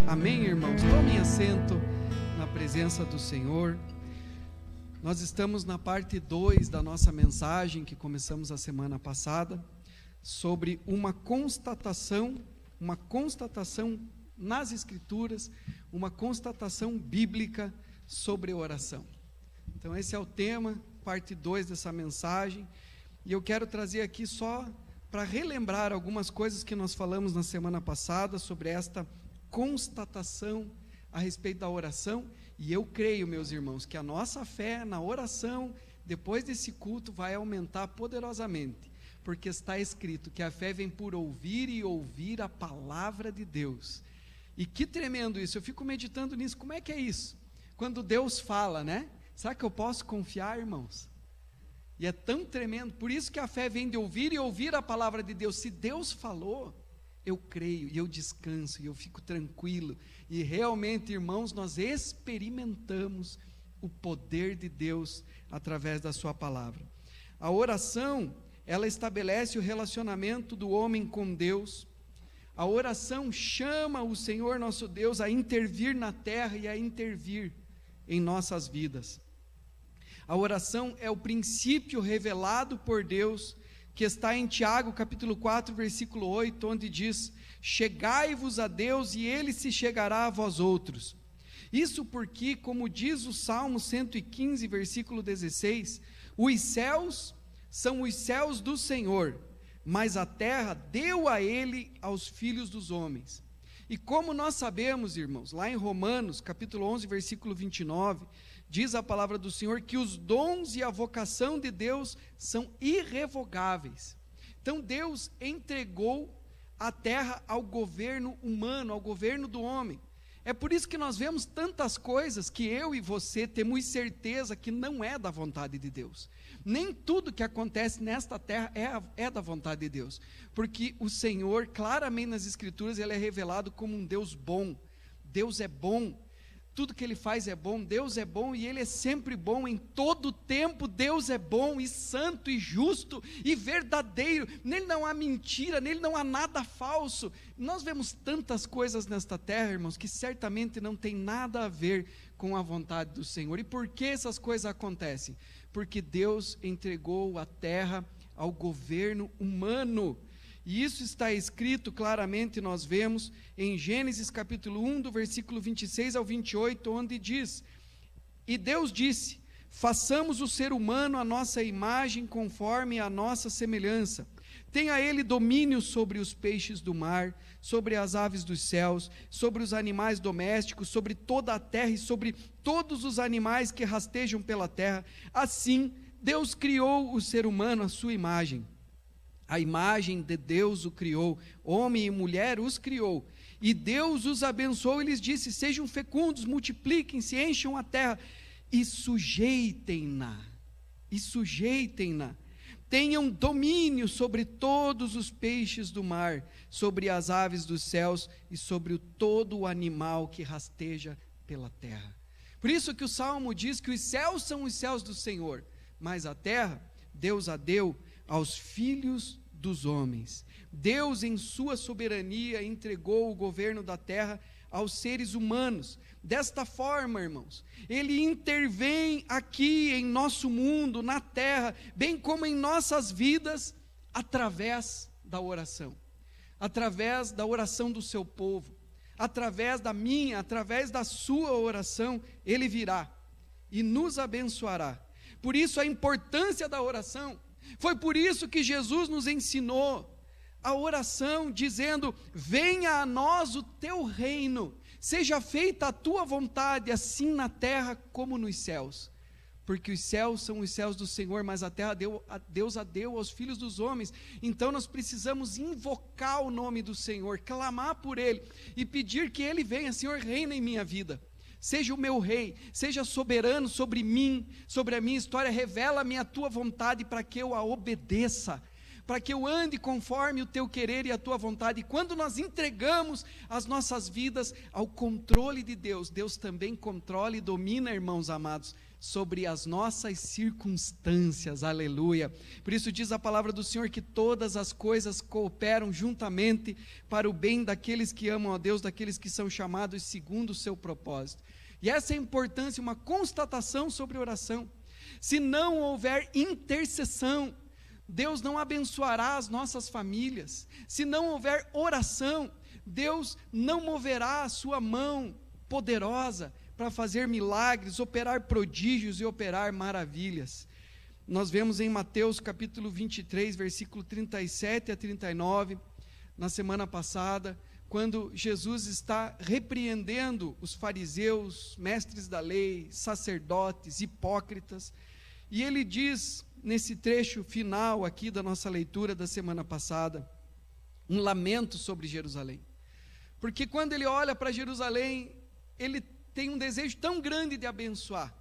Amém, irmãos? Tomem assento na presença do Senhor. Nós estamos na parte 2 da nossa mensagem que começamos a semana passada, sobre uma constatação nas Escrituras, uma constatação bíblica sobre oração. Então esse é o tema, parte 2 dessa mensagem, e eu quero trazer aqui só para relembrar algumas coisas que nós falamos na semana passada sobre esta constatação a respeito da oração. E eu creio, meus irmãos, que a nossa fé na oração, depois desse culto, vai aumentar poderosamente, porque está escrito que a fé vem por ouvir e ouvir a palavra de Deus. E que tremendo isso, eu fico meditando nisso. Como é que é isso? Quando Deus fala, né? Será que eu posso confiar, irmãos? E é tão tremendo, por isso que a fé vem de ouvir e ouvir a palavra de Deus. Se Deus falou, eu creio, e eu descanso, e eu fico tranquilo, e realmente, irmãos, nós experimentamos o poder de Deus através da sua palavra. A oração, ela estabelece o relacionamento do homem com Deus. A oração chama o Senhor nosso Deus a intervir na terra e a intervir em nossas vidas. A oração é o princípio revelado por Deus, que está em Tiago capítulo 4, versículo 8, onde diz: chegai-vos a Deus e Ele se chegará a vós outros. Isso porque, como diz o Salmo 115, versículo 16, os céus são os céus do Senhor, mas a terra deu a Ele aos filhos dos homens. E como nós sabemos, irmãos, lá em Romanos capítulo 11, versículo 29, diz a palavra do Senhor que os dons e a vocação de Deus são irrevogáveis. Então Deus entregou a terra ao governo humano, ao governo do homem. É por isso que nós vemos tantas coisas que eu e você temos certeza que não é da vontade de Deus. Nem tudo que acontece nesta terra é da vontade de Deus. Porque o Senhor, claramente nas Escrituras, Ele é revelado como um Deus bom. Deus é bom. Tudo que Ele faz é bom, Deus é bom e Ele é sempre bom, em todo tempo Deus é bom e santo e justo e verdadeiro, nele não há mentira, nele não há nada falso. Nós vemos tantas coisas nesta terra, irmãos, que certamente não tem nada a ver com a vontade do Senhor. E por que essas coisas acontecem? Porque Deus entregou a terra ao governo humano. E isso está escrito claramente, nós vemos em Gênesis capítulo 1, do versículo 26 ao 28, onde diz: e Deus disse, façamos o ser humano à nossa imagem, conforme a nossa semelhança. Tenha ele domínio sobre os peixes do mar, sobre as aves dos céus, sobre os animais domésticos, sobre toda a terra e sobre todos os animais que rastejam pela terra. Assim, Deus criou o ser humano à sua imagem. A imagem de Deus o criou, homem e mulher os criou, e Deus os abençoou e lhes disse: sejam fecundos, multipliquem-se, encham a terra e sujeitem-na, tenham domínio sobre todos os peixes do mar, sobre as aves dos céus e sobre todo o animal que rasteja pela terra. Por isso que o Salmo diz que os céus são os céus do Senhor, mas a terra Deus a deu aos filhos dos homens. Deus, em sua soberania, entregou o governo da terra aos seres humanos. Desta forma, irmãos, Ele intervém aqui em nosso mundo, na terra, bem como em nossas vidas, através da oração do seu povo, através da minha, através da sua oração. Ele virá e nos abençoará. Por isso a importância da oração. Foi por isso que Jesus nos ensinou a oração, dizendo: venha a nós o teu reino, seja feita a tua vontade, assim na terra como nos céus. Porque os céus são os céus do Senhor, mas a terra Deus a deu aos filhos dos homens. Então nós precisamos invocar o nome do Senhor, clamar por Ele e pedir que Ele venha. Senhor, reina em minha vida. Seja o meu rei, seja soberano sobre mim, sobre a minha história. Revela-me a tua vontade para que eu a obedeça, para que eu ande conforme o teu querer e a tua vontade. E quando nós entregamos as nossas vidas ao controle de Deus, Deus também controla e domina, irmãos amados, sobre as nossas circunstâncias, aleluia. Por isso diz a palavra do Senhor que todas as coisas cooperam juntamente para o bem daqueles que amam a Deus, daqueles que são chamados segundo o seu propósito. E essa é a importância, uma constatação sobre oração. Se não houver intercessão, Deus não abençoará as nossas famílias. Se não houver oração, Deus não moverá a sua mão poderosa para fazer milagres, operar prodígios e operar maravilhas. Nós vemos em Mateus capítulo 23, versículo 37 a 39, na semana passada, quando Jesus está repreendendo os fariseus, mestres da lei, sacerdotes, hipócritas, e ele diz, nesse trecho final aqui da nossa leitura da semana passada, um lamento sobre Jerusalém. Porque quando ele olha para Jerusalém, ele tem um desejo tão grande de abençoar,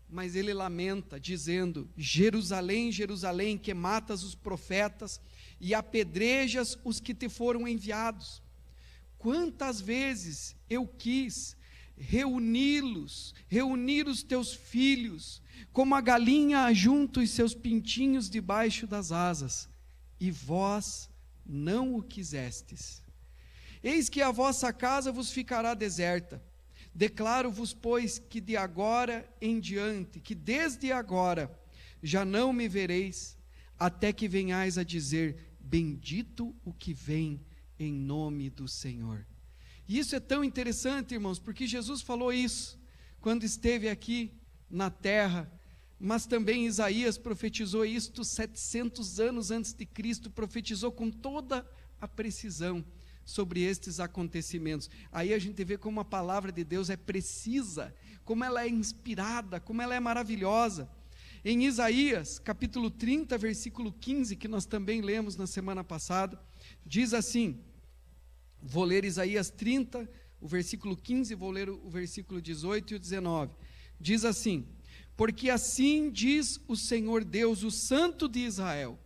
mas ele lamenta, dizendo: Jerusalém, Jerusalém, que matas os profetas e apedrejas os que te foram enviados. Quantas vezes eu quis reunir os teus filhos, como a galinha ajunta os seus pintinhos debaixo das asas, e vós não o quisestes. Eis que a vossa casa vos ficará deserta. Declaro-vos, pois, que de agora em diante, que desde agora, já não me vereis, até que venhais a dizer: bendito o que vem em nome do Senhor. E isso é tão interessante, irmãos, porque Jesus falou isso quando esteve aqui na terra, mas também Isaías profetizou isto 700 anos antes de Cristo, profetizou com toda a precisão sobre estes acontecimentos. Aí a gente vê como a palavra de Deus é precisa, como ela é inspirada, como ela é maravilhosa. Em Isaías, capítulo 30, versículo 15, que nós também lemos na semana passada, diz assim, vou ler Isaías 30, o versículo 15, vou ler o versículo 18 e o 19, diz assim: porque assim diz o Senhor Deus, o Santo de Israel,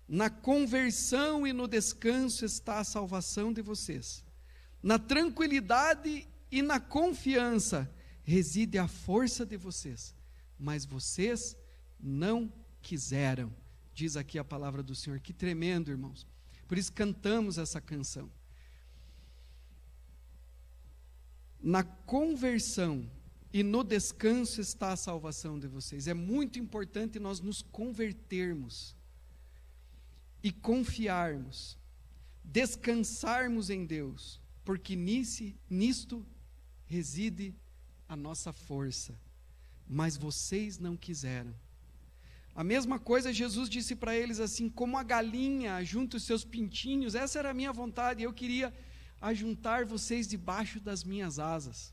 na conversão e no descanso está a salvação de vocês, na tranquilidade e na confiança reside a força de vocês, mas vocês não quiseram, diz aqui a palavra do Senhor. Que tremendo, irmãos, por isso cantamos essa canção. Na conversão e no descanso está a salvação de vocês. É muito importante nós nos convertermos e confiarmos, descansarmos em Deus, porque nisto reside a nossa força, mas vocês não quiseram. A mesma coisa Jesus disse para eles assim, como a galinha ajunta os seus pintinhos, essa era a minha vontade, eu queria ajuntar vocês debaixo das minhas asas.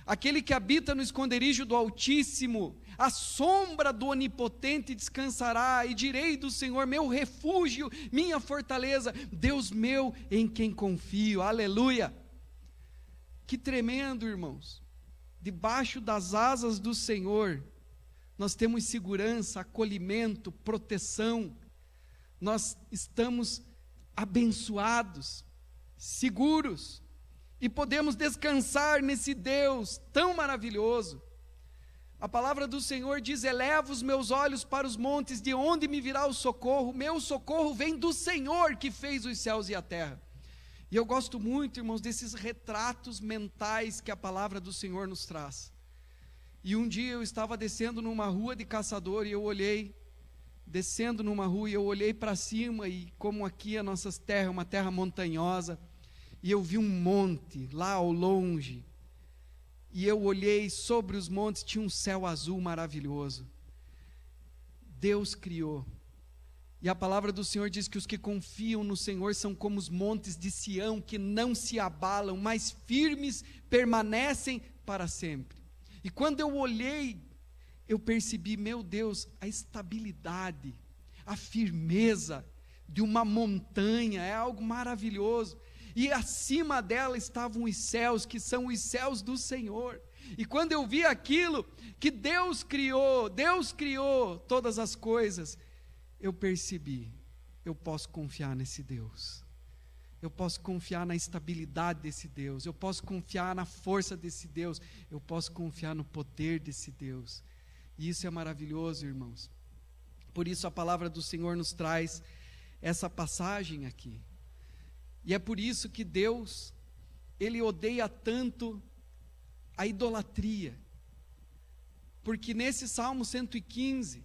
Aquele que habita no esconderijo do Altíssimo, a sombra do Onipotente descansará, e direi do Senhor, meu refúgio, minha fortaleza, Deus meu em quem confio, aleluia. Que tremendo, irmãos, debaixo das asas do Senhor, nós temos segurança, acolhimento, proteção, nós estamos abençoados, seguros, e podemos descansar nesse Deus tão maravilhoso. A palavra do Senhor diz: eleva os meus olhos para os montes, de onde me virá o socorro? Meu socorro vem do Senhor que fez os céus e a terra. E eu gosto muito, irmãos, desses retratos mentais que a palavra do Senhor nos traz. E um dia eu estava descendo numa rua de Caçador, e eu olhei, descendo numa rua, e eu olhei para cima, e como aqui a nossa terra é uma terra montanhosa, e eu vi um monte lá ao longe, e eu olhei sobre os montes, tinha um céu azul maravilhoso. Deus criou, e a palavra do Senhor diz que os que confiam no Senhor são como os montes de Sião, que não se abalam, mas firmes permanecem para sempre. E quando eu olhei, eu percebi, meu Deus, a estabilidade, a firmeza de uma montanha, é algo maravilhoso. E acima dela estavam os céus, que são os céus do Senhor. E quando eu vi aquilo, que Deus criou todas as coisas, eu percebi, eu posso confiar nesse Deus. eu posso confiar na estabilidade desse Deus, eu posso confiar na força desse Deus, eu posso confiar no poder desse Deus. E isso é maravilhoso, irmãos. Por isso a palavra do Senhor nos traz essa passagem aqui. E é por isso que Deus, Ele odeia tanto a idolatria. Porque nesse Salmo 115,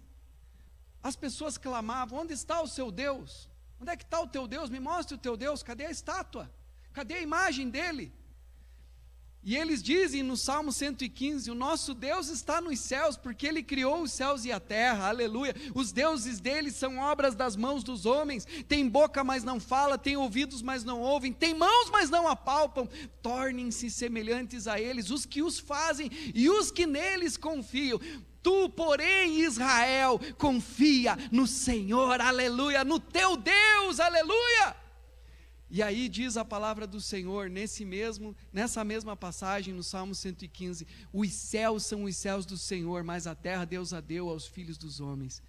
as pessoas clamavam: onde está o seu Deus? Onde é que está o teu Deus? Me mostre o teu Deus. Cadê a estátua? Cadê a imagem dele? E eles dizem no Salmo 115, o nosso Deus está nos céus, porque Ele criou os céus e a terra, aleluia. Os deuses dele são obras das mãos dos homens, tem boca, mas não fala, tem ouvidos, mas não ouvem, tem mãos, mas não apalpam. Tornem-se semelhantes a eles, os que os fazem e os que neles confiam. Tu, porém, Israel, confia no Senhor, aleluia, no teu Deus, aleluia. E aí diz a palavra do Senhor, nessa mesma passagem, no Salmo 115, os céus são os céus do Senhor, mas a terra Deus a deu aos filhos dos homens.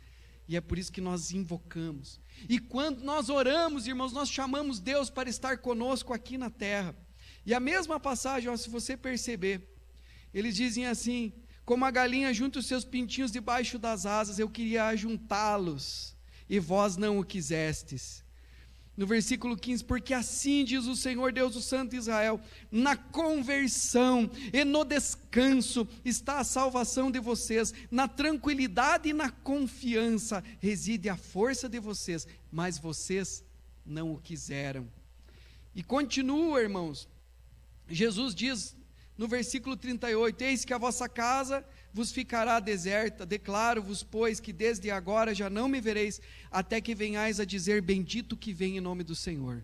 E é por isso que nós invocamos. E quando nós oramos, irmãos, nós chamamos Deus para estar conosco aqui na terra. E a mesma passagem, ó, se você perceber, eles dizem assim: como a galinha junta os seus pintinhos debaixo das asas, eu queria ajuntá-los, e vós não o quisestes. No versículo 15, porque assim diz o Senhor Deus, o Santo de Israel, na conversão e no descanso está a salvação de vocês, na tranquilidade e na confiança reside a força de vocês, mas vocês não o quiseram. E continua, irmãos, Jesus diz no versículo 38, eis que a vossa casa vos ficará deserta, declaro-vos, pois, que desde agora já não me vereis, até que venhais a dizer, bendito que vem em nome do Senhor.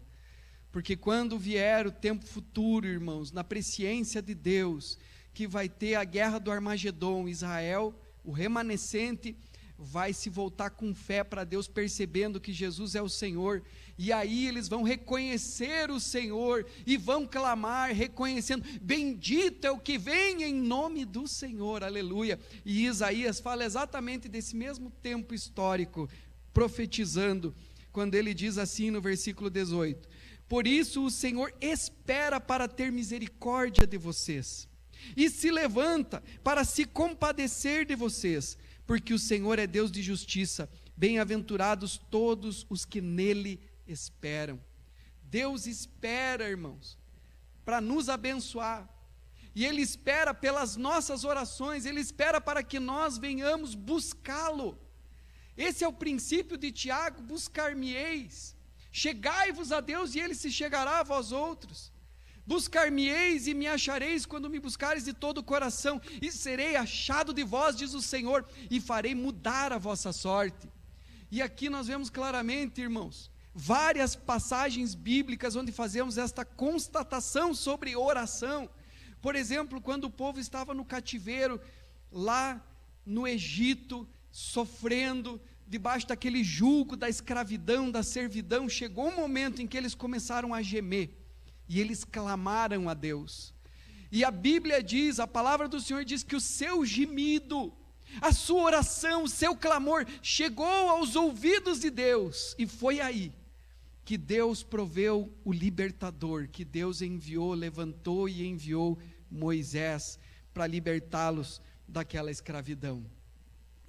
Porque quando vier o tempo futuro, irmãos, na presciência de Deus, que vai ter a guerra do Armagedon, Israel, o remanescente, vai se voltar com fé para Deus, percebendo que Jesus é o Senhor, e aí eles vão reconhecer o Senhor, e vão clamar, reconhecendo, bendito é o que vem em nome do Senhor, aleluia. E Isaías fala exatamente desse mesmo tempo histórico, profetizando, quando ele diz assim no versículo 18, por isso o Senhor espera para ter misericórdia de vocês, e se levanta para se compadecer de vocês, porque o Senhor é Deus de justiça, bem-aventurados todos os que nele esperam. Deus espera, irmãos, para nos abençoar, e Ele espera pelas nossas orações, Ele espera para que nós venhamos buscá-lo. Esse é o princípio de Tiago, buscar-me-eis, chegai-vos a Deus e Ele se chegará a vós outros. Buscar-me-eis e me achareis quando me buscareis de todo o coração, e serei achado de vós, diz o Senhor, e farei mudar a vossa sorte. E aqui nós vemos claramente, irmãos, várias passagens bíblicas onde fazemos esta constatação sobre oração. Por exemplo, quando o povo estava no cativeiro, lá no Egito, sofrendo, debaixo daquele jugo da escravidão, da servidão, chegou um momento em que eles começaram a gemer, e eles clamaram a Deus, e a Bíblia diz, a palavra do Senhor diz que o seu gemido, a sua oração, o seu clamor, chegou aos ouvidos de Deus, e foi aí, que Deus proveu o libertador, que Deus enviou, levantou e enviou Moisés, para libertá-los daquela escravidão,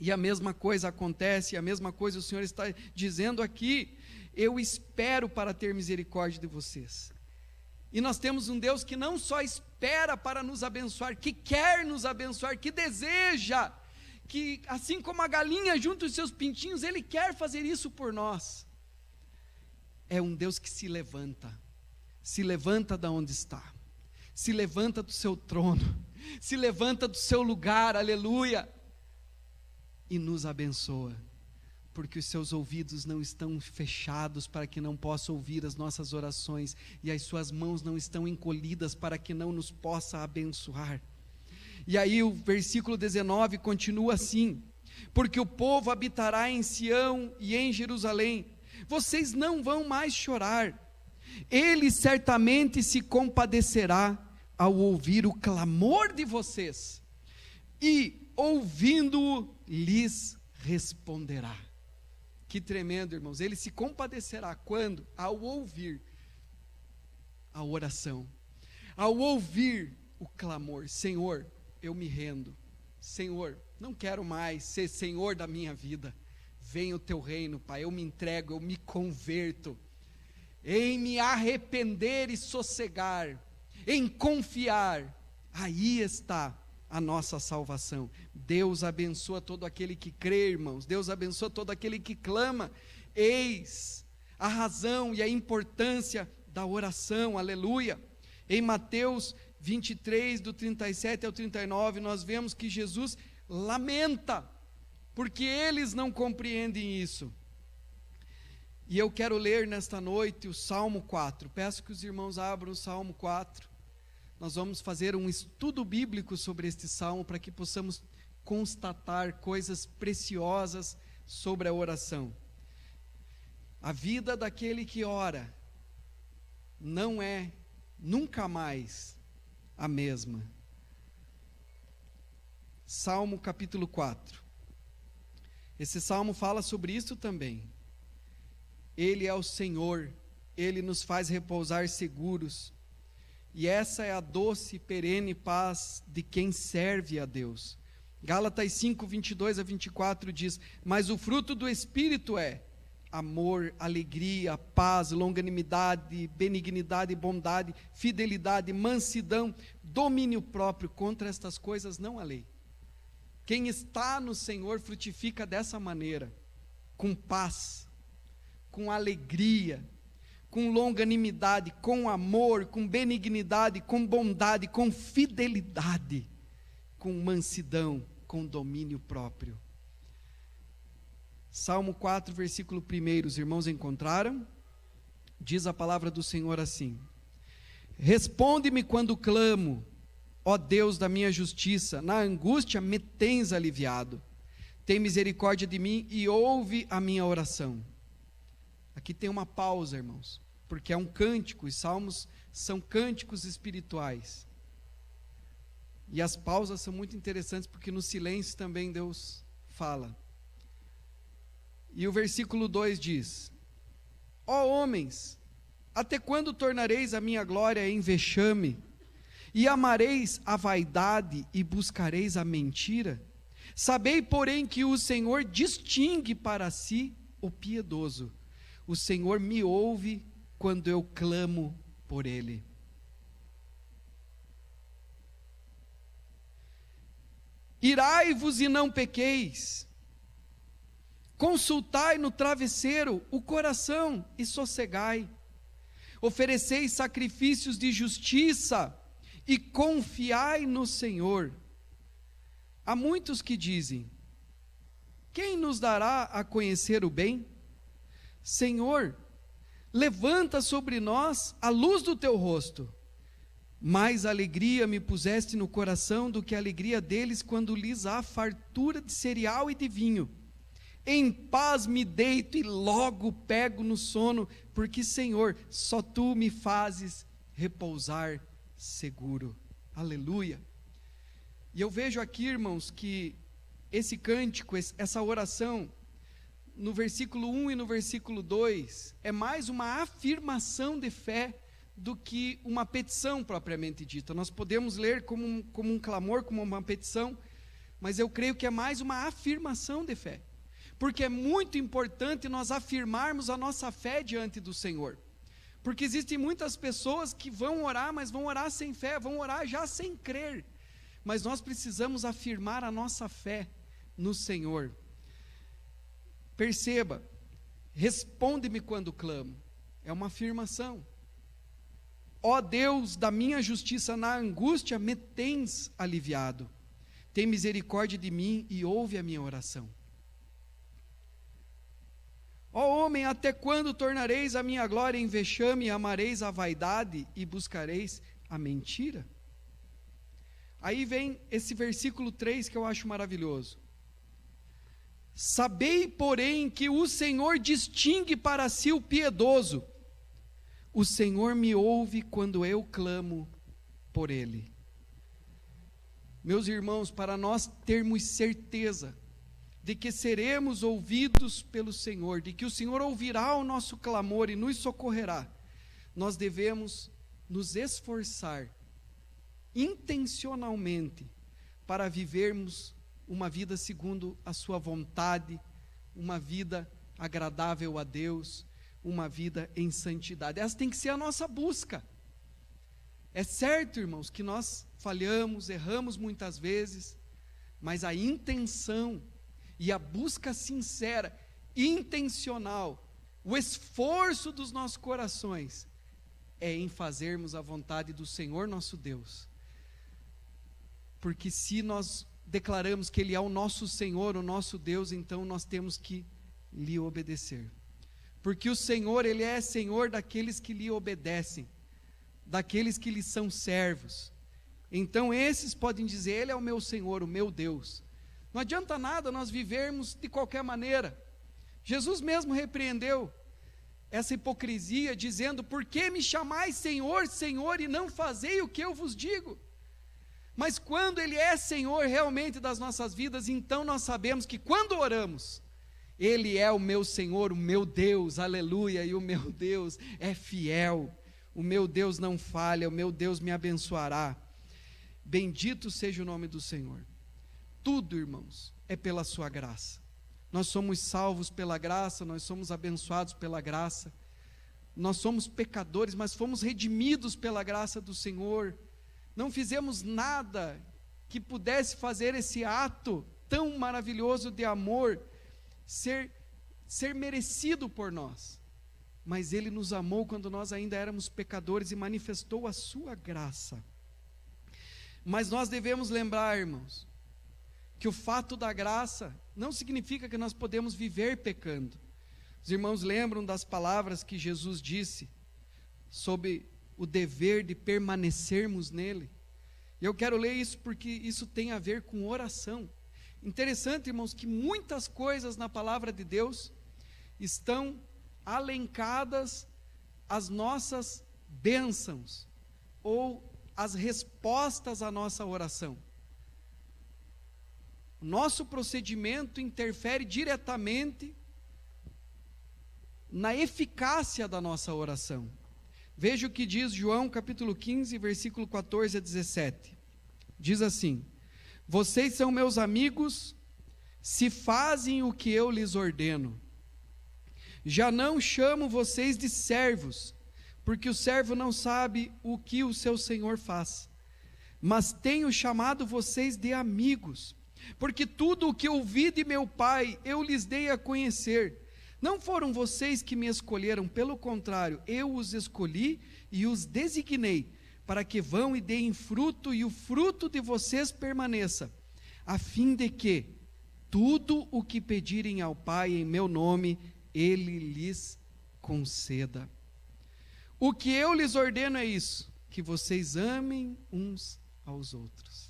e a mesma coisa acontece, a mesma coisa o Senhor está dizendo aqui, eu espero para ter misericórdia de vocês. E nós temos um Deus que não só espera para nos abençoar, que quer nos abençoar, que deseja, que assim como a galinha junta os seus pintinhos, Ele quer fazer isso por nós. É um Deus que se levanta da onde está, se levanta do seu trono, se levanta do seu lugar, aleluia, e nos abençoa. Porque os seus ouvidos não estão fechados para que não possa ouvir as nossas orações, e as suas mãos não estão encolhidas para que não nos possa abençoar. E aí o versículo 19 continua assim, porque o povo habitará em Sião e em Jerusalém, vocês não vão mais chorar, Ele certamente se compadecerá ao ouvir o clamor de vocês, e ouvindo-o, lhes responderá. Que tremendo, irmãos, Ele se compadecerá quando? Ao ouvir a oração. Ao ouvir o clamor, Senhor, eu me rendo. Senhor, não quero mais ser Senhor da minha vida. Venha o teu reino, Pai, eu me entrego, eu me converto. Em me arrepender e sossegar, em confiar, aí está a nossa salvação. Deus abençoa todo aquele que crê, irmãos. Deus abençoa todo aquele que clama. Eis a razão e a importância da oração, aleluia. Em Mateus 23, do 37 ao 39, nós vemos que Jesus lamenta, porque eles não compreendem isso. E eu quero ler nesta noite o Salmo 4, peço que os irmãos abram o Salmo 4, nós vamos fazer um estudo bíblico sobre este Salmo, para que possamos constatar coisas preciosas sobre a oração. A vida daquele que ora, não é nunca mais a mesma. Salmo capítulo 4, esse Salmo fala sobre isso também. Ele é o Senhor, Ele nos faz repousar seguros, e essa é a doce e perene paz de quem serve a Deus. Gálatas 5, 22 a 24 diz: mas o fruto do Espírito é amor, alegria, paz, longanimidade, benignidade, bondade, fidelidade, mansidão, domínio próprio. Contra estas coisas não há lei. Quem está no Senhor frutifica dessa maneira, com paz, com alegria, com longanimidade, com amor, com benignidade, com bondade, com fidelidade, com mansidão, com domínio próprio. Salmo 4, versículo 1, os irmãos encontraram? Diz a palavra do Senhor assim: responde-me quando clamo, ó Deus da minha justiça, na angústia me tens aliviado. Tem misericórdia de mim e ouve a minha oração. Aqui tem uma pausa, irmãos, porque é um cântico, os salmos são cânticos espirituais. E as pausas são muito interessantes, porque no silêncio também Deus fala. E o versículo 2 diz: ó homens, até quando tornareis a minha glória em vexame? E amareis a vaidade e buscareis a mentira? Sabei, porém, que o Senhor distingue para si o piedoso. O Senhor me ouve quando eu clamo por Ele. Irai-vos e não pequeis. Consultai no travesseiro o coração e sossegai. Ofereceis sacrifícios de justiça e confiai no Senhor. Há muitos que dizem: quem nos dará a conhecer o bem? Senhor, levanta sobre nós a luz do teu rosto. Mais alegria me puseste no coração do que a alegria deles quando lhes há fartura de cereal e de vinho. Em paz me deito e logo pego no sono, porque, Senhor, só Tu me fazes repousar seguro. Aleluia. E eu vejo aqui, irmãos, que esse cântico, essa oração, no versículo 1 e no versículo 2, é mais uma afirmação de fé do que uma petição propriamente dita. Nós podemos ler como um clamor, como uma petição, mas eu creio que é mais uma afirmação de fé. Porque é muito importante nós afirmarmos a nossa fé diante do Senhor. Porque existem muitas pessoas que vão orar, mas vão orar sem fé, vão orar já sem crer. Mas nós precisamos afirmar a nossa fé no Senhor. Perceba, responde-me quando clamo. É uma afirmação. Ó Deus da minha justiça, na angústia me tens aliviado. Tem misericórdia de mim e ouve a minha oração. Ó homem, até quando tornareis a minha glória em vexame, e amareis a vaidade e buscareis a mentira? Aí vem esse versículo 3 que eu acho maravilhoso. Sabei, porém, que o Senhor distingue para si o piedoso. O Senhor me ouve quando eu clamo por Ele. Meus irmãos, para nós termos certeza de que seremos ouvidos pelo Senhor, de que o Senhor ouvirá o nosso clamor e nos socorrerá, nós devemos nos esforçar intencionalmente para vivermos uma vida segundo a sua vontade, uma vida agradável a Deus, uma vida em santidade. Essa tem que ser a nossa busca. É certo, irmãos, que nós falhamos, erramos muitas vezes, mas a intenção e a busca sincera, intencional, o esforço dos nossos corações é em fazermos a vontade do Senhor nosso Deus. Porque se nós declaramos que Ele é o nosso Senhor, o nosso Deus, então nós temos que lhe obedecer. Porque o Senhor, Ele é Senhor daqueles que lhe obedecem, daqueles que lhe são servos. Então esses podem dizer, Ele é o meu Senhor, o meu Deus. Não adianta nada nós vivermos de qualquer maneira. Jesus mesmo repreendeu essa hipocrisia, dizendo, por que me chamais Senhor, Senhor, e não fazei o que eu vos digo? Mas quando Ele é Senhor realmente das nossas vidas, então nós sabemos que quando oramos, Ele é o meu Senhor, o meu Deus, aleluia, e o meu Deus é fiel, o meu Deus não falha, o meu Deus me abençoará. Bendito seja o nome do Senhor. Tudo, irmãos, é pela sua graça. Nós somos salvos pela graça, nós somos abençoados pela graça, nós somos pecadores, mas fomos redimidos pela graça do Senhor. Não fizemos nada que pudesse fazer esse ato tão maravilhoso de amor ser merecido por nós, mas Ele nos amou quando nós ainda éramos pecadores e manifestou a sua graça. Mas nós devemos lembrar, irmãos, que o fato da graça não significa que nós podemos viver pecando. Os irmãos lembram das palavras que Jesus disse sobre o dever de permanecermos nele? E eu quero ler isso porque isso tem a ver com oração. Interessante, irmãos, que muitas coisas na palavra de Deus estão alencadas às nossas bênçãos ou às respostas à nossa oração. O nosso procedimento interfere diretamente na eficácia da nossa oração. Veja o que diz João capítulo 15, versículo 14 a 17. Diz assim: vocês são meus amigos, se fazem o que eu lhes ordeno. Já não chamo vocês de servos, porque o servo não sabe o que o seu senhor faz. Mas tenho chamado vocês de amigos, porque tudo o que ouvi de meu Pai, eu lhes dei a conhecer. Não foram vocês que me escolheram, pelo contrário, eu os escolhi e os designei, para que vão e deem fruto, e o fruto de vocês permaneça, a fim de que tudo o que pedirem ao Pai em meu nome, Ele lhes conceda. O que eu lhes ordeno é isso, que vocês amem uns aos outros.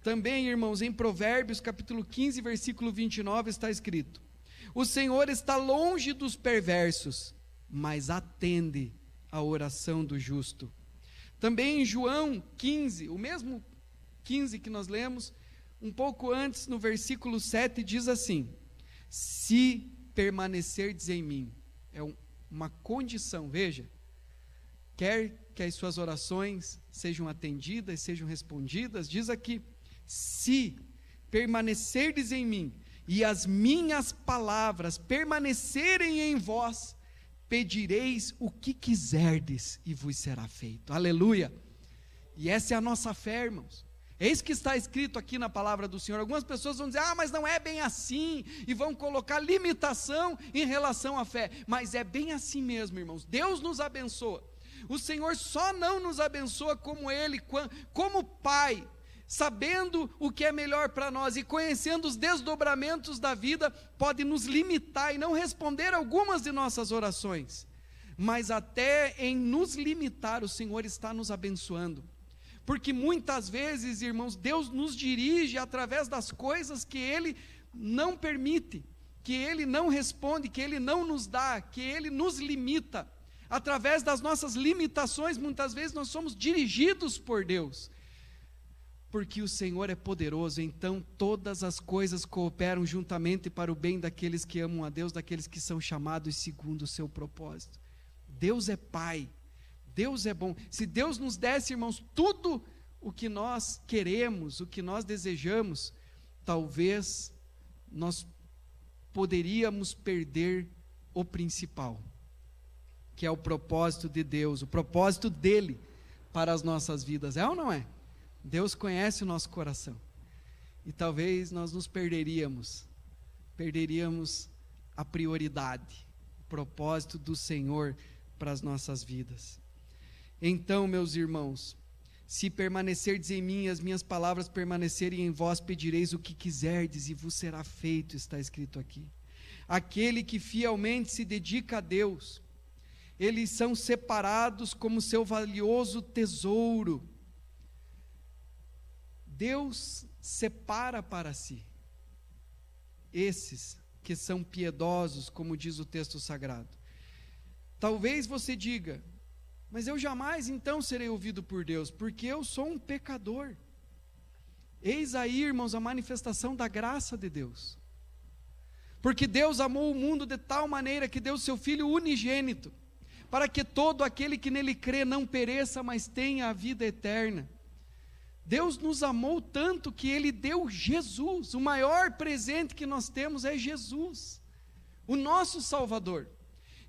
Também, irmãos, em Provérbios capítulo 15, versículo 29, está escrito: o Senhor está longe dos perversos, mas atende a oração do justo. Também em João 15, o mesmo 15 que nós lemos, um pouco antes, no versículo 7, diz assim: se permanecerdes em mim, é uma condição, veja, quer que as suas orações sejam atendidas, sejam respondidas, diz aqui, se permanecerdes em mim, e as minhas palavras permanecerem em vós, pedireis o que quiserdes e vos será feito. Aleluia! E essa é a nossa fé, irmãos. É isso que está escrito aqui na palavra do Senhor. Algumas pessoas vão dizer, mas não é bem assim, e vão colocar limitação em relação à fé, mas é bem assim mesmo, irmãos. Deus nos abençoa. O Senhor só não nos abençoa como Ele, como Pai, sabendo o que é melhor para nós e conhecendo os desdobramentos da vida, pode nos limitar e não responder algumas de nossas orações, mas até em nos limitar, o Senhor está nos abençoando, porque muitas vezes, irmãos, Deus nos dirige através das coisas que Ele não permite, que Ele não responde, que Ele não nos dá, que Ele nos limita. Através das nossas limitações, muitas vezes nós somos dirigidos por Deus, porque o Senhor é poderoso, então todas as coisas cooperam juntamente para o bem daqueles que amam a Deus, daqueles que são chamados segundo o seu propósito. Deus é Pai, Deus é bom. Se Deus nos desse, irmãos, tudo o que nós queremos, o que nós desejamos, talvez nós poderíamos perder o principal, que é o propósito de Deus, o propósito dele para as nossas vidas. É ou não é? Deus conhece o nosso coração. E talvez nós nos perderíamos a prioridade, o propósito do Senhor para as nossas vidas. Então, meus irmãos, se permanecerdes em mim, as minhas palavras permanecerem em vós, pedireis o que quiserdes e vos será feito, está escrito aqui. Aquele que fielmente se dedica a Deus, eles são separados como seu valioso tesouro. Deus separa para si esses que são piedosos, como diz o texto sagrado. Talvez você diga: mas eu jamais então serei ouvido por Deus, porque eu sou um pecador. Eis aí, irmãos, a manifestação da graça de Deus. Porque Deus amou o mundo de tal maneira que deu seu Filho unigênito, para que todo aquele que nele crê não pereça, mas tenha a vida eterna. Deus nos amou tanto que Ele deu Jesus. O maior presente que nós temos é Jesus, o nosso Salvador.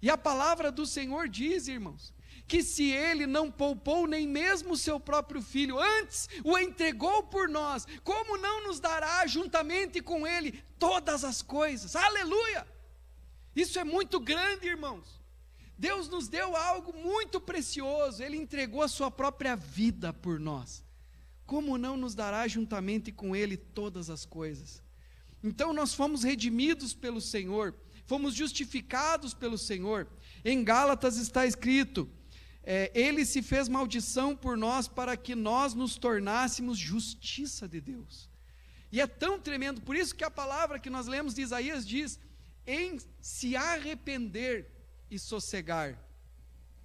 E a palavra do Senhor diz, irmãos, que se Ele não poupou nem mesmo o seu próprio Filho, antes o entregou por nós, como não nos dará juntamente com Ele todas as coisas? Aleluia! Isso é muito grande, irmãos. Deus nos deu algo muito precioso, Ele entregou a sua própria vida por nós. Como não nos dará juntamente com Ele todas as coisas? Então nós fomos redimidos pelo Senhor, fomos justificados pelo Senhor. Em Gálatas está escrito: Ele se fez maldição por nós para que nós nos tornássemos justiça de Deus. E é tão tremendo, por isso que a palavra que nós lemos de Isaías diz: em se arrepender e sossegar,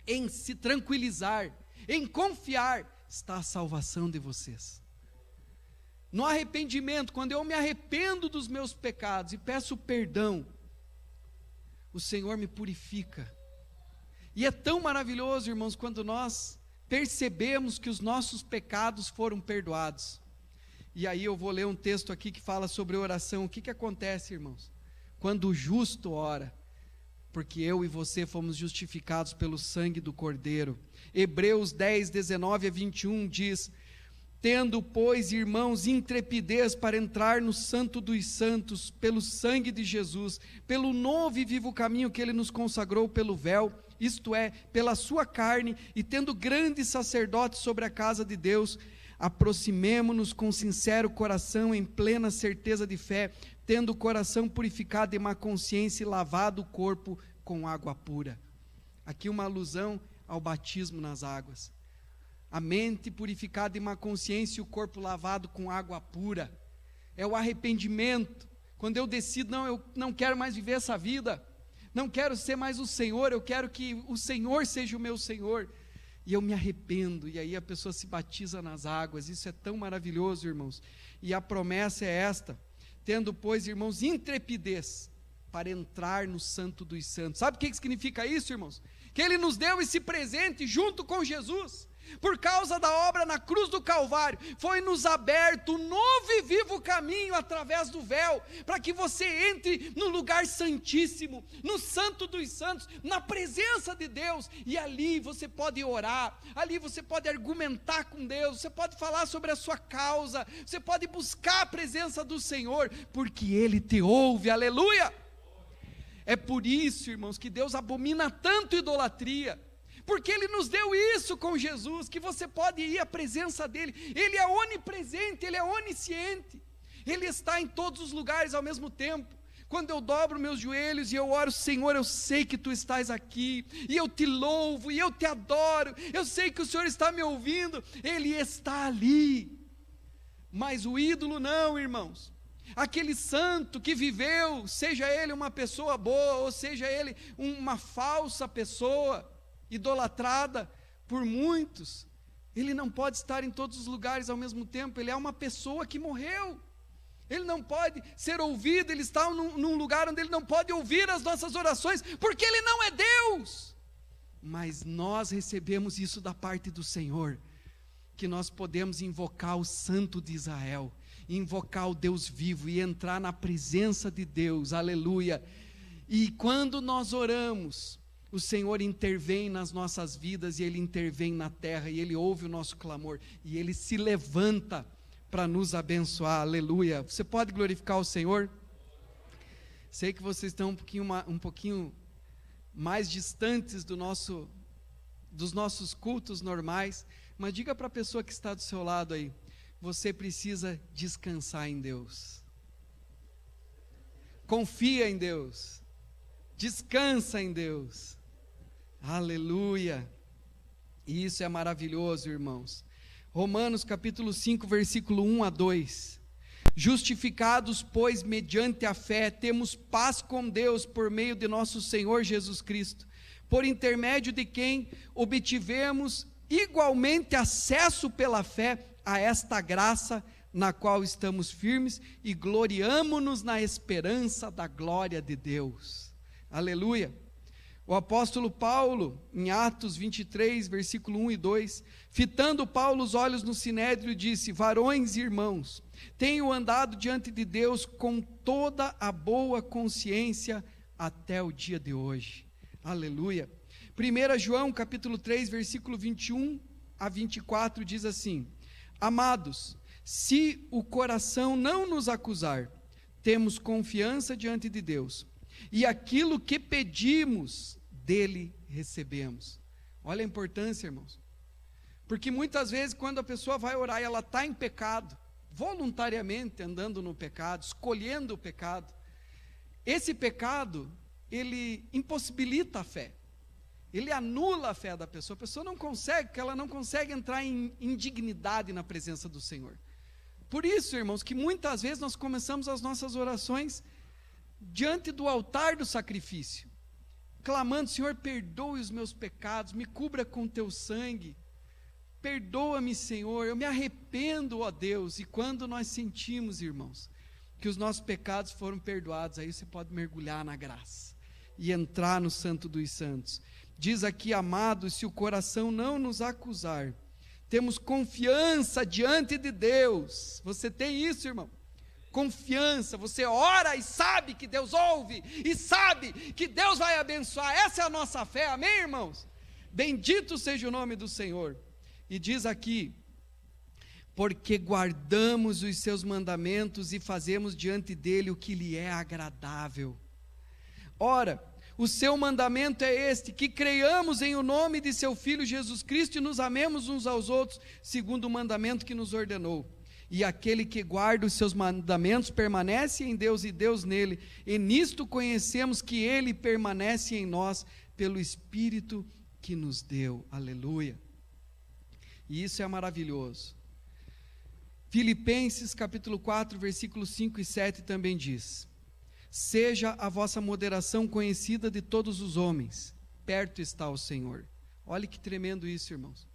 em se tranquilizar, em confiar, está a salvação de vocês. No arrependimento, quando eu me arrependo dos meus pecados e peço perdão, o Senhor me purifica. E é tão maravilhoso, irmãos, quando nós percebemos que os nossos pecados foram perdoados. E aí eu vou ler um texto aqui que fala sobre oração. O que acontece, irmãos? Quando o justo ora, porque eu e você fomos justificados pelo sangue do Cordeiro. Hebreus 10, 19 a 21 diz: tendo, pois, irmãos, intrepidez para entrar no Santo dos Santos, pelo sangue de Jesus, pelo novo e vivo caminho que Ele nos consagrou pelo véu, isto é, pela sua carne, e tendo grande sacerdote sobre a casa de Deus, aproximemo-nos com sincero coração, em plena certeza de fé, tendo o coração purificado de má consciência e lavado o corpo com água pura. Aqui uma alusão ao batismo nas águas. A mente purificada de má consciência e o corpo lavado com água pura. É o arrependimento. Quando eu decido, não, eu não quero mais viver essa vida, não quero ser mais o Senhor, eu quero que o Senhor seja o meu Senhor. E eu me arrependo, e aí a pessoa se batiza nas águas. Isso é tão maravilhoso, irmãos. E a promessa é esta: tendo, pois, irmãos, intrepidez para entrar no Santo dos Santos. Sabe o que significa isso, irmãos? Que Ele nos deu esse presente junto com Jesus. Por causa da obra na cruz do Calvário, foi-nos aberto um novo e vivo caminho através do véu, para que você entre no lugar santíssimo, no Santo dos Santos, na presença de Deus, e ali você pode orar, ali você pode argumentar com Deus, você pode falar sobre a sua causa, você pode buscar a presença do Senhor, porque Ele te ouve, aleluia! É por isso, irmãos, que Deus abomina tanto idolatria, porque Ele nos deu isso com Jesus, que você pode ir à presença dEle. Ele é onipresente, Ele é onisciente, Ele está em todos os lugares ao mesmo tempo. Quando eu dobro meus joelhos e eu oro: Senhor, eu sei que Tu estás aqui, e eu Te louvo, e eu Te adoro, eu sei que o Senhor está me ouvindo, Ele está ali. Mas o ídolo não, irmãos. Aquele santo que viveu, seja ele uma pessoa boa, ou seja ele uma falsa pessoa, idolatrada por muitos, ele não pode estar em todos os lugares ao mesmo tempo. Ele é uma pessoa que morreu, ele não pode ser ouvido, ele está num lugar onde ele não pode ouvir as nossas orações, porque ele não é Deus. mas nós recebemos isso da parte do Senhor, que nós podemos invocar o Santo de Israel, invocar o Deus vivo e entrar na presença de Deus, aleluia. E quando nós oramos, o Senhor intervém nas nossas vidas, e Ele intervém na terra, e Ele ouve o nosso clamor, e Ele se levanta para nos abençoar, aleluia. Você pode glorificar o Senhor? Sei que vocês estão um pouquinho mais distantes dos nossos cultos normais, mas diga para a pessoa que está do seu lado aí, você precisa descansar em Deus, confia em Deus, descansa em Deus, aleluia. E isso é maravilhoso, irmãos. Romanos capítulo 5, versículo 1 a 2, justificados, pois, mediante a fé, temos paz com Deus por meio de nosso Senhor Jesus Cristo, por intermédio de quem obtivemos igualmente acesso pela fé a esta graça na qual estamos firmes e gloriamo-nos na esperança da glória de Deus, aleluia. O apóstolo Paulo, em Atos 23, versículo 1 e 2, fitando Paulo os olhos no sinédrio, disse: varões e irmãos, tenho andado diante de Deus com toda a boa consciência até o dia de hoje, aleluia. 1 João capítulo 3, versículo 21 a 24, diz assim: amados, se o coração não nos acusar, temos confiança diante de Deus, e aquilo que pedimos, dele recebemos. Olha a importância, irmãos, porque muitas vezes quando a pessoa vai orar e ela está em pecado, voluntariamente andando no pecado, escolhendo o pecado, esse pecado, ele impossibilita a fé, ele anula a fé da pessoa, a pessoa não consegue, porque ela não consegue entrar em indignidade na presença do Senhor. Por isso, irmãos, que muitas vezes nós começamos as nossas orações diante do altar do sacrifício, clamando: Senhor, perdoe os meus pecados, me cubra com teu sangue, perdoa-me, Senhor, eu me arrependo, ó Deus. E quando nós sentimos, irmãos, que os nossos pecados foram perdoados, aí você pode mergulhar na graça e entrar no Santo dos Santos. Diz aqui: amados, se o coração não nos acusar, temos confiança diante de Deus. Você tem isso, irmão? Confiança, você ora e sabe que Deus ouve, e sabe que Deus vai abençoar. Essa é a nossa fé, amém, irmãos? Bendito seja o nome do Senhor. E diz aqui: porque guardamos os seus mandamentos e fazemos diante dele o que lhe é agradável. Ora, o seu mandamento é este: que creiamos em o nome de seu Filho Jesus Cristo e nos amemos uns aos outros, segundo o mandamento que nos ordenou. E aquele que guarda os seus mandamentos permanece em Deus e Deus nele, e nisto conhecemos que ele permanece em nós, pelo Espírito que nos deu, aleluia. E isso é maravilhoso. Filipenses capítulo 4, versículos 5 e 7 também diz: seja a vossa moderação conhecida de todos os homens, perto está o Senhor. Olha que tremendo isso, irmãos.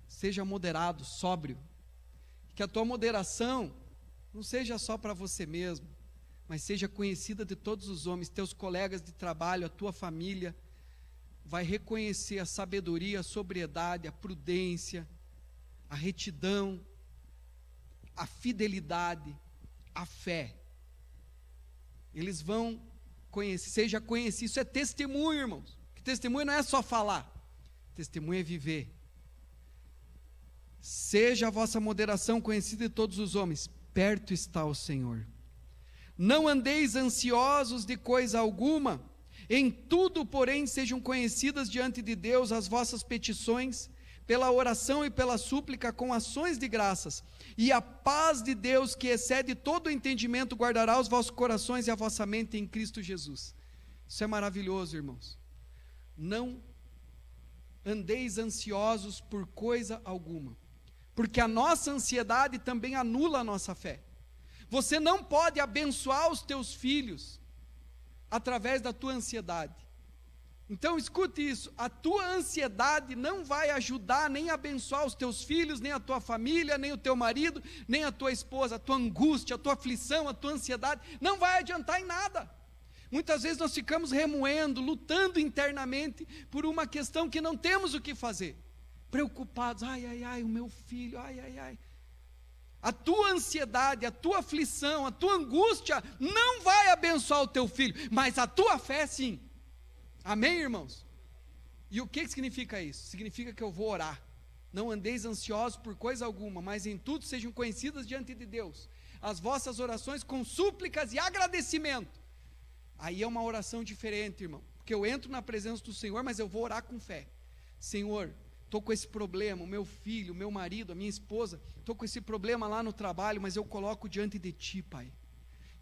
Seja moderado, sóbrio, que a tua moderação não seja só para você mesmo, mas seja conhecida de todos os homens, teus colegas de trabalho, a tua família, vai reconhecer a sabedoria, a sobriedade, a prudência, a retidão, a fidelidade, a fé. Eles vão conhecer, seja conhecido. Isso é testemunho, irmãos, que testemunho não é só falar, testemunho é viver. Seja a vossa moderação conhecida de todos os homens, perto está o Senhor. Não andeis ansiosos de coisa alguma, em tudo, porém, sejam conhecidas diante de Deus as vossas petições, pela oração e pela súplica, com ações de graças, e a paz de Deus, que excede todo o entendimento, guardará os vossos corações e a vossa mente em Cristo Jesus. Isso é maravilhoso, irmãos. Não andeis ansiosos por coisa alguma, porque a nossa ansiedade também anula a nossa fé. Você não pode abençoar os teus filhos através da tua ansiedade. Então escute isso: a tua ansiedade não vai ajudar nem a abençoar os teus filhos, nem a tua família, nem o teu marido, nem a tua esposa. A tua angústia, a tua aflição, a tua ansiedade não vai adiantar em nada. Muitas vezes nós ficamos remoendo, lutando internamente por uma questão que não temos o que fazer. Preocupados, ai, o meu filho, ai. A tua ansiedade, a tua aflição, a tua angústia não vai abençoar o teu filho, mas a tua fé sim. Amém, irmãos? E o que significa isso? Significa que eu vou orar. Não andeis ansiosos por coisa alguma, mas em tudo sejam conhecidas diante de Deus as vossas orações com súplicas e agradecimento. Aí é uma oração diferente, irmão, porque eu entro na presença do Senhor, mas eu vou orar com fé. Senhor, estou com esse problema, o meu filho, o meu marido, a minha esposa, estou com esse problema lá no trabalho, mas eu coloco diante de Ti, Pai,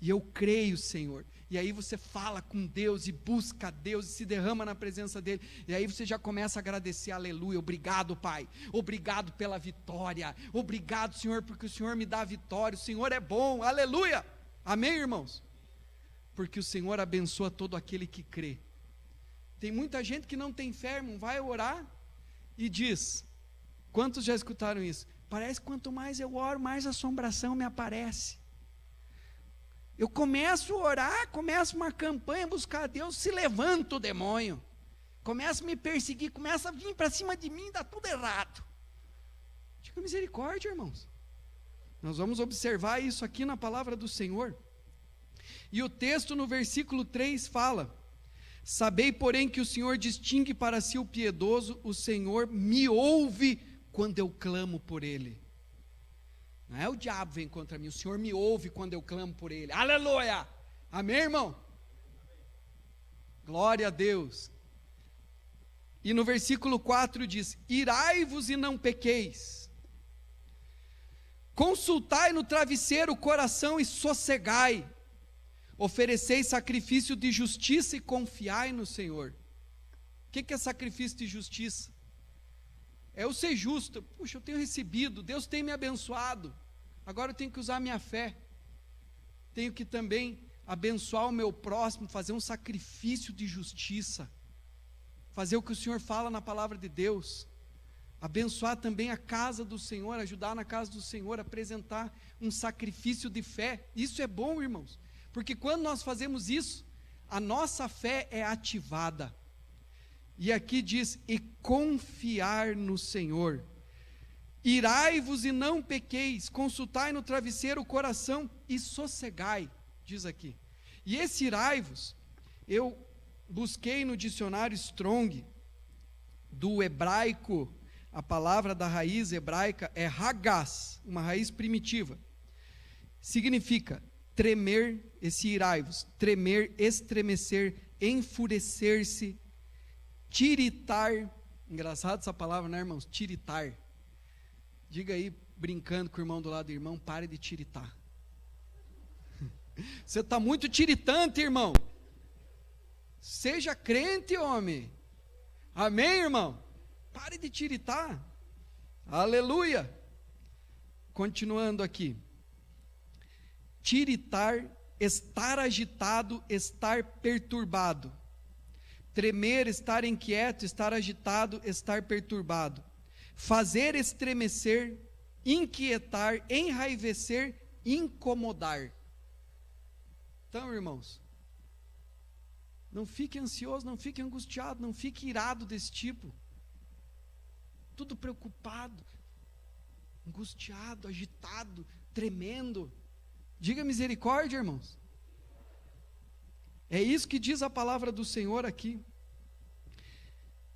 e eu creio, Senhor. E aí você fala com Deus e busca a Deus e se derrama na presença dEle, e aí você já começa a agradecer, aleluia, obrigado, Pai, obrigado pela vitória, obrigado, Senhor, porque o Senhor me dá a vitória, o Senhor é bom, aleluia, amém, irmãos? Porque o Senhor abençoa todo aquele que crê. Tem muita gente que não tem fé, irmão, vai orar e diz, quantos já escutaram isso? Parece que quanto mais eu oro, mais assombração me aparece. Eu começo a orar, começo uma campanha, buscar a Deus, se levanta o demônio, começa a me perseguir, começa a vir para cima de mim, dá tudo errado. Diga misericórdia, irmãos. Nós vamos observar isso aqui na palavra do Senhor. E o texto no versículo 3 fala, sabei porém que o Senhor distingue para si o piedoso, o Senhor me ouve quando eu clamo por Ele. Não é o diabo vem contra mim, o Senhor me ouve quando eu clamo por Ele, aleluia, amém, irmão? Glória a Deus. E no versículo 4 diz, irai-vos e não pequeis, consultai no travesseiro o coração e sossegai, ofereceis sacrifício de justiça e confiai no Senhor. O que é sacrifício de justiça? É eu ser justo. Puxa, eu tenho recebido, Deus tem me abençoado, agora eu tenho que usar a minha fé, tenho que também abençoar o meu próximo, fazer um sacrifício de justiça, fazer o que o Senhor fala na palavra de Deus, abençoar também a casa do Senhor, ajudar na casa do Senhor, apresentar um sacrifício de fé. Isso é bom, irmãos, porque quando nós fazemos isso, a nossa fé é ativada. E aqui diz, e confiar no Senhor. Irai-vos e não pequeis, consultai no travesseiro o coração e sossegai, diz aqui. E esse irai-vos, eu busquei no dicionário Strong, do hebraico, a palavra da raiz hebraica é hagás, uma raiz primitiva. Significa tremer, esse irai-vos, tremer, estremecer, enfurecer-se, tiritar. Engraçado essa palavra, né, irmãos? Tiritar. Diga aí, brincando com o irmão do lado, irmão, pare de tiritar. Você está muito tiritante, irmão. Seja crente, homem. Amém, irmão? Pare de tiritar. Aleluia. Continuando aqui. Tiritar, estar agitado, estar perturbado. Tremer, estar inquieto, estar agitado, estar perturbado. Fazer estremecer, inquietar, enraivecer, incomodar. Então, irmãos, não fique ansioso, não fique angustiado, não fique irado desse tipo. Tudo preocupado, angustiado, agitado, tremendo. Diga misericórdia, irmãos. É isso que diz a palavra do Senhor aqui.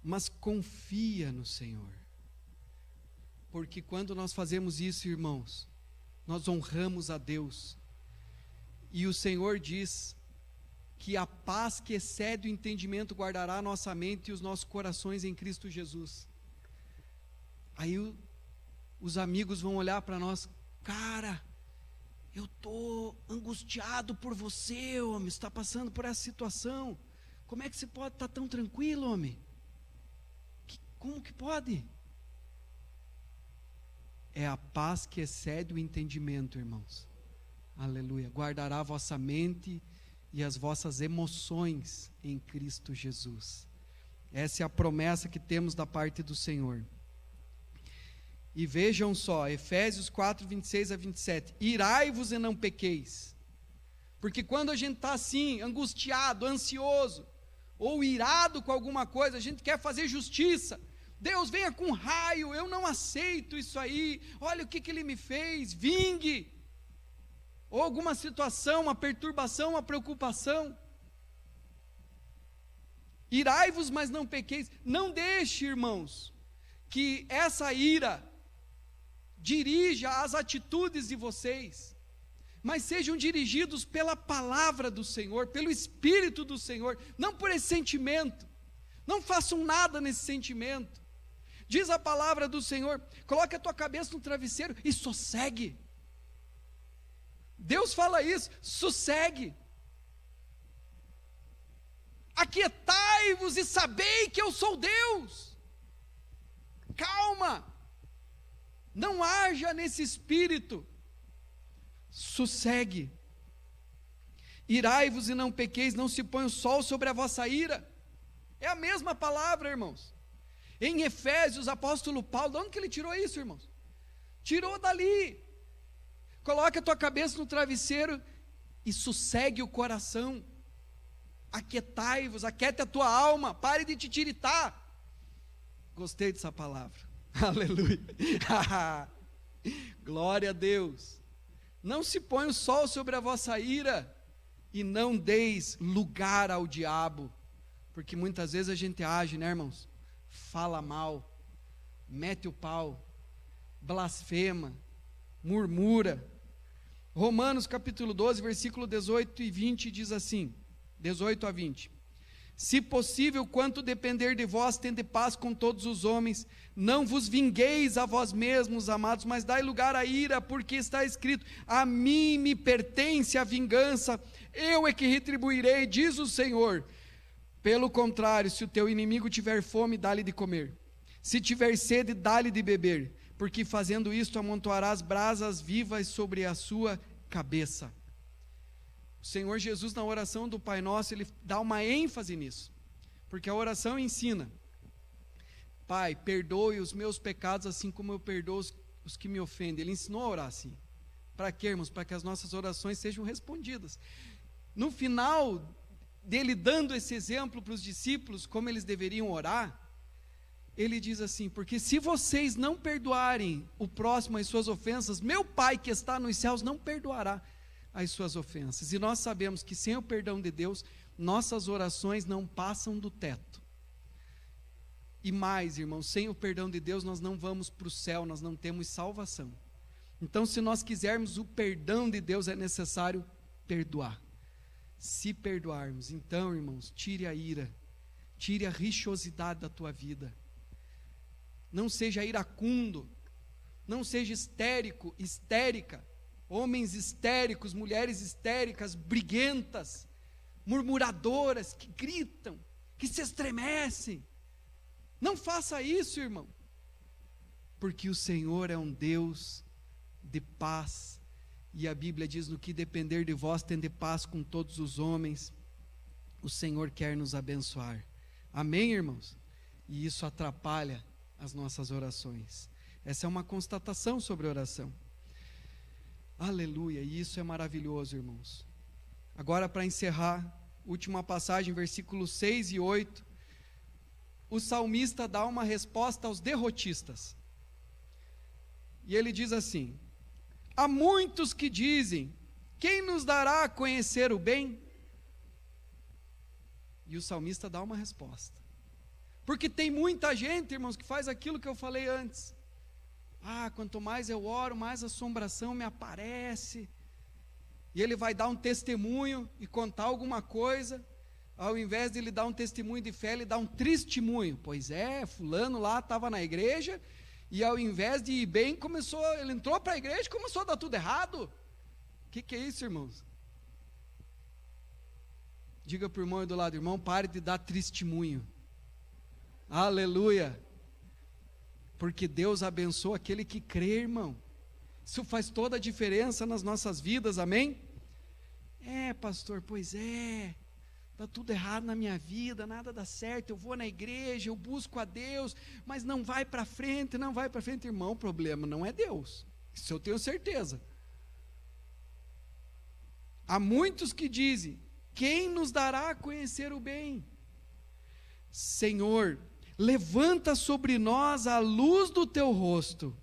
Mas confia no Senhor. Porque quando nós fazemos isso, irmãos, nós honramos a Deus. E o Senhor diz que a paz que excede o entendimento guardará a nossa mente e os nossos corações em Cristo Jesus. Aí os amigos vão olhar para nós, cara, eu estou angustiado por você, homem, está passando por essa situação, como é que você pode estar tão tranquilo, homem? Como que pode? É a paz que excede o entendimento, irmãos. Aleluia. Guardará a vossa mente e as vossas emoções em Cristo Jesus. Essa é a promessa que temos da parte do Senhor. E vejam só, Efésios 4, 26 a 27. Irai-vos e não pequeis. Porque quando a gente está assim, angustiado, ansioso, ou irado com alguma coisa, a gente quer fazer justiça. Deus venha com raio, eu não aceito isso aí, olha o que ele me fez, vingue. Ou alguma situação, uma perturbação, uma preocupação. Irai-vos, mas não pequeis. Não deixe, irmãos, que essa ira dirija as atitudes de vocês, mas sejam dirigidos pela palavra do Senhor, pelo Espírito do Senhor, não por esse sentimento. Não façam nada nesse sentimento. Diz a palavra do Senhor: coloque a tua cabeça no travesseiro e sossegue. Deus fala isso, sossegue. Aquietai-vos e sabei que eu sou Deus. Calma, não haja nesse espírito, sossegue. Irai-vos e não pequeis, não se põe o sol sobre a vossa ira. É a mesma palavra, irmãos. Em Efésios, o apóstolo Paulo, de onde que ele tirou isso, irmãos? Tirou dali. Coloque a tua cabeça no travesseiro e sossegue o coração. Aquietai-vos, aquiete a tua alma, pare de te tiritar. Gostei dessa palavra. Aleluia. Glória a Deus. Não se põe o sol sobre a vossa ira e não deis lugar ao diabo, porque muitas vezes a gente age, né, irmãos? Fala mal, mete o pau, blasfema, murmura. Romanos capítulo 12, versículo 18 e 20 diz assim, 18 a 20: se possível, quanto depender de vós, tende paz com todos os homens, não vos vingueis a vós mesmos, amados, mas dai lugar à ira, porque está escrito: a mim me pertence a vingança, eu é que retribuirei, diz o Senhor. Pelo contrário, se o teu inimigo tiver fome, dá-lhe de comer, se tiver sede, dá-lhe de beber, porque fazendo isto amontoarás brasas vivas sobre a sua cabeça. O Senhor Jesus, na oração do Pai Nosso, ele dá uma ênfase nisso, porque a oração ensina: Pai, perdoe os meus pecados assim como eu perdoo os que me ofendem. Ele ensinou a orar assim. Para quê, irmãos? Para que as nossas orações sejam respondidas. No final dele dando esse exemplo para os discípulos, como eles deveriam orar, ele diz assim: porque se vocês não perdoarem o próximo as suas ofensas, meu Pai que está nos céus não perdoará as suas ofensas. E nós sabemos que sem o perdão de Deus, nossas orações não passam do teto. E mais, irmãos, sem o perdão de Deus nós não vamos para o céu, nós não temos salvação. Então, se nós quisermos o perdão de Deus, é necessário perdoar. Se perdoarmos, então, irmãos, tire a ira, tire a rixosidade da tua vida. Não seja iracundo, não seja histérico, histérica. Homens histéricos, mulheres histéricas, briguentas, murmuradoras, que gritam, que se estremecem. Não faça isso, irmão, porque o Senhor é um Deus de paz, e a Bíblia diz: no que depender de vós, tende paz com todos os homens. O Senhor quer nos abençoar. Amém, irmãos? E isso atrapalha as nossas orações. Essa é uma constatação sobre oração. Aleluia, e isso é maravilhoso, irmãos. Agora, para encerrar, última passagem, versículos 6 e 8, o salmista dá uma resposta aos derrotistas. E ele diz assim: há muitos que dizem, quem nos dará a conhecer o bem? E o salmista dá uma resposta. Porque tem muita gente, irmãos, que faz aquilo que eu falei antes. Quanto mais eu oro, mais assombração me aparece. E ele vai dar um testemunho e contar alguma coisa. Ao invés de ele dar um testemunho de fé, ele dá um testemunho. Pois é, fulano lá estava na igreja, e ao invés de ir bem, ele entrou para a igreja e começou a dar tudo errado. O que é isso, irmãos? Diga para o irmão do lado: irmão, pare de dar testemunho. Aleluia. Porque Deus abençoa aquele que crê, irmão. Isso faz toda a diferença nas nossas vidas, amém? Pastor, pois é, está tudo errado na minha vida, nada dá certo, eu vou na igreja, eu busco a Deus, mas não vai para frente, irmão. O problema não é Deus, isso eu tenho certeza. Há muitos que dizem: quem nos dará a conhecer o bem? Senhor, levanta sobre nós a luz do teu rosto.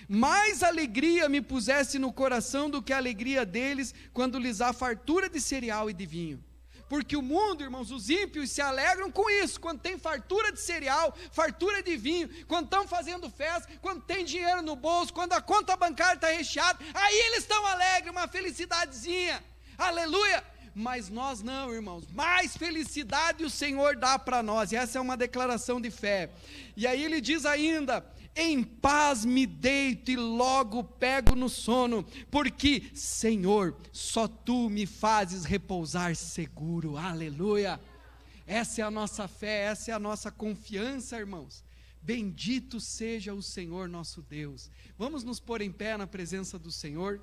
Mais alegria me pusesse no coração do que a alegria deles, quando lhes há fartura de cereal e de vinho. Porque o mundo, irmãos, os ímpios se alegram com isso, quando tem fartura de cereal, fartura de vinho, quando estão fazendo festa, quando tem dinheiro no bolso, quando a conta bancária está recheada, aí eles estão alegres, uma felicidadezinha, aleluia. Mas nós não, irmãos, mais felicidade o Senhor dá para nós, e essa é uma declaração de fé. E aí ele diz ainda: em paz me deito e logo pego no sono, porque, Senhor, só Tu me fazes repousar seguro, aleluia. Essa é a nossa fé, essa é a nossa confiança, irmãos. Bendito seja o Senhor nosso Deus. Vamos nos pôr em pé na presença do Senhor.